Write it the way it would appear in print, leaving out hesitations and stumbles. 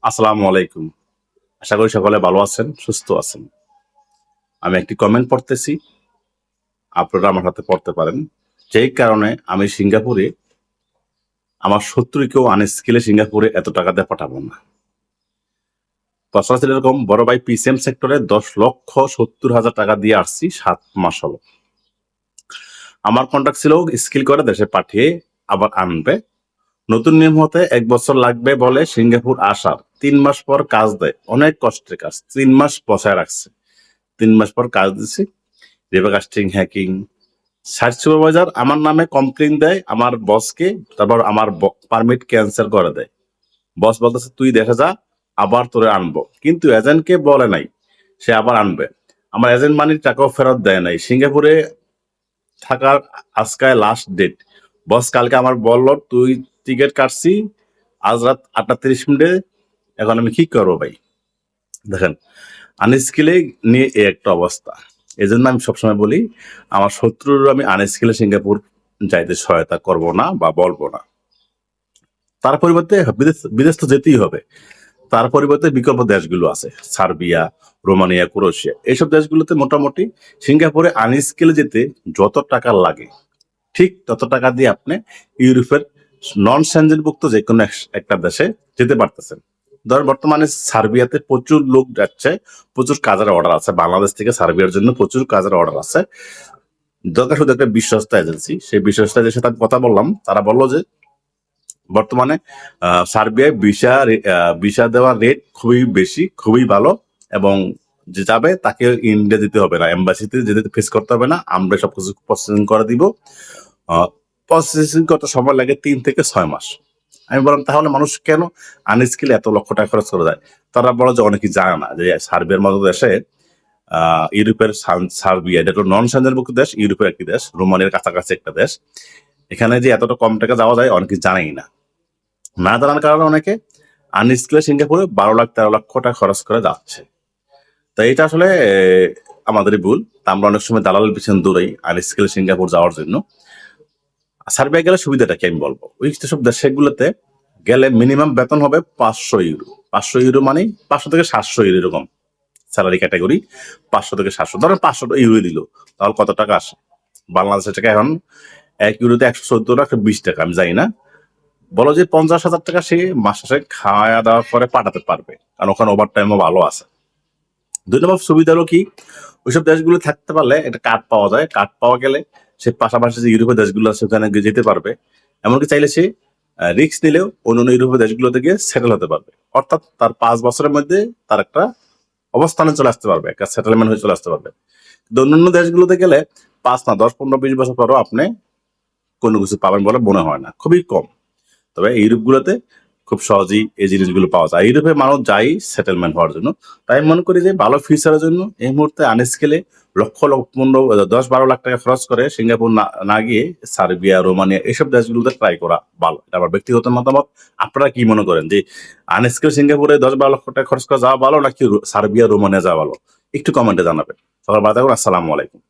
আসসালামু আলাইকুম। আশা করি সকলে ভালো আছেন, সুস্থ আছেন। আমি একটি কমেন্ট পড়তেছি, আপনারা আমার সাথে পড়তে পারেন। যেই কারণে আমি সিঙ্গাপুরে আমার শত্রুকেও আনস্কিলে সিঙ্গাপুরে এত টাকা দিয়ে পাঠাবো না। প্রশ্ন ছিল এরকম, বড় ভাই পিসিএম সেক্টরে 10,70,000 টাকা দিয়ে আসছি, 7 মাস হলো। আমার কন্ট্রাক্ট ছিল স্কিল করে দেশে পাঠিয়ে আবার আনবে। নতুন নিয়ম হতে 1 বছর লাগবে বলে সিঙ্গাপুর আসার 3 মাস পর কাজ দেয়। অনেক কষ্টের কাজ, 3 মাস বসায় রাখছে। 3 মাস পর কাজ দিছি, রিভারকাস্টিং, হ্যাকিং। সাইট সুপারভাইজার আমার নামে কমপ্লেইন দেয় আমার বসকে, তারপর আমার পারমিট ক্যান্সেল করে দেয়। বস বলতেছে তুই দেখে যা, আবার তোরে আনবো। কিন্তু এজেন্টকে বলে নাই সে আবার আনবে। আমার এজেন্ট মানির টাকাও ফেরত দেয় নাই। সিঙ্গাপুরে থাকার আজকে লাস্ট ডেট। বস কালকে আমার বলল তুই টিকিট কাটছি আজ রাত 8:30 এখন আমি কি করবো ভাই? দেখেন, আনস্কিলে নিয়ে এই একটা অবস্থা। এই জন্য আমি সবসময় বলি আমার শত্রুর আমি আনস্কিলে সিঙ্গাপুর যাইতে সহায়তা করব না বা বলবো না। তার পরিবর্তে বিদেশ তো যেতেই হবে। তার পরিবর্তে বিকল্প দেশগুলো আছে, সার্বিয়া, রোমানিয়া, ক্রোয়েশিয়া। এইসব দেশগুলোতে মোটামুটি সিঙ্গাপুরে আনস্কিলে যেতে যত টাকা লাগে ঠিক তত টাকা দিয়ে আপনি ইউরোপের নন সেনজেনভুক্ত যে কোনো একটা দেশে যেতে পারতেছেন। ধর বর্তমানে সার্বিয়াতে প্রচুর লোক যাচ্ছে, প্রচুর কাজের অর্ডার আছে। বাংলাদেশ থেকে সার্বিয়ার জন্য প্রচুর কাজের অর্ডার আছে। দরকার শুধু একটা বিশ্বস্ত এজেন্সি। সেই বিশ্বস্ত এজেন্সির সাথে কথা বললাম, তারা বললো যে বর্তমানে সার্বিয়ায় ভিসা দেওয়ার রেট খুবই বেশি, খুবই ভালো, এবং যে যাবে তাকে ইন্ডিয়া যেতে হবে না, এম্বাসিতে যেতে ফেস করতে হবে না, আমরা সবকিছু প্রসেসিং করে দিব। প্রসেসিং করতে সময় লাগে 3 থেকে 6 মাস। আমি বললাম তাহলে মানুষ কেন আনস্কিলে এত লক্ষ টাকা খরচ করে যায়? তারা বলে যে অনেকেই জানে না যে সার্বিয়ার মতো দেশে ইউরোপের সার্বিয়া এটা নন সেনজেনভুক্ত দেশ, ইউরোপের একটি দেশ, রোমানিয়ার কাছাকাছি একটা দেশ। এখানে যে এতটা কম টাকা যাওয়া যায় অনেকে জানেই না। না জানার কারণে অনেকে আনস্কিলে সিঙ্গাপুরে 12 লাখ 13 লক্ষ টাকা খরচ করে যাচ্ছে। তো এটা আসলে আমাদেরই ভুল। তা আমরা অনেক সময় দালালের পিছনে দৌড়াই আনস্কিলে সিঙ্গাপুর যাওয়ার জন্য। সার্বিয়া গেলে সুবিধাটা কি আমি বলবো, ওই যেসব দেশগুলোতে গেলে মিনিমাম বেতন হবে 500 ইউরো। 500 ইউরো মানে 500 থেকে 700 ইউরো এরকম স্যালারি ক্যাটাগরি। 500 থেকে 700, ধরেন 500 ইউরো দিল, তাহলে কত টাকা আসে? বাংলাদেশের টাকা এখন 1 ইউরোতে 114 না 120 টাকা, আমি জানি না। বলো যে 50,000 টাকা সে মাস শেষে খাওয়া দাওয়া করে পাঠাতে পারবে, কারণ ওখানে ওভার টাইমও ভালো আছে। 2 নম্বর সুবিধা হলো কি, ওইসব দেশগুলো থাকতে পারলে একটা কার্ড পাওয়া যায়। কার্ড পাওয়া গেলে সে পাশাপাশি যে ইউরোপের দেশগুলো আছে ওখানে যেতে পারবে। এমনকি চাইলে সে রিস্ক নিলেও অন্য ইউরোপের দেশগুলোতে গিয়ে সেটেল হতে পারবে। অর্থাৎ তার 5 বছরের মধ্যে তার একটা অবস্থানে চলে আসতে পারবে, একটা সেটেলমেন্ট হয়ে চলে আসতে পারবে। কিন্তু অন্যান্য দেশগুলোতে গেলে 5 না 10, 15, 20 বছর পরও আপনি কোনো কিছু পাবেন বলে মনে হয় না, খুবই কম। তবে ইউরোপগুলোতে খুব সহজেই এই জিনিসগুলো পাওয়া যায়। ইউরোপে মানুষ যায় সেটেলমেন্ট হওয়ার জন্য। তাই আমি মনে করি যে ভালো ফিউচারের জন্য এই মুহূর্তে আনস্কিলে লক্ষ লক্ষ 10-12 লাখ টাকা খরচ করে সিঙ্গাপুর না গিয়ে সার্বিয়া, রোমানিয়া এসব দেশগুলোতে ট্রাই করা ভালো। এটা আমার ব্যক্তিগত মতামত। আপনারা কি মনে করেন যে আনস্কিল সিঙ্গাপুরে 10-12 লক্ষ টাকা খরচ করে যাওয়া ভালো নাকি সার্বিয়া, রোমানিয়া যাওয়া ভালো? একটু কমেন্টে জানাবেন। সবার ভালো থাকুন। আসসালামু আলাইকুম।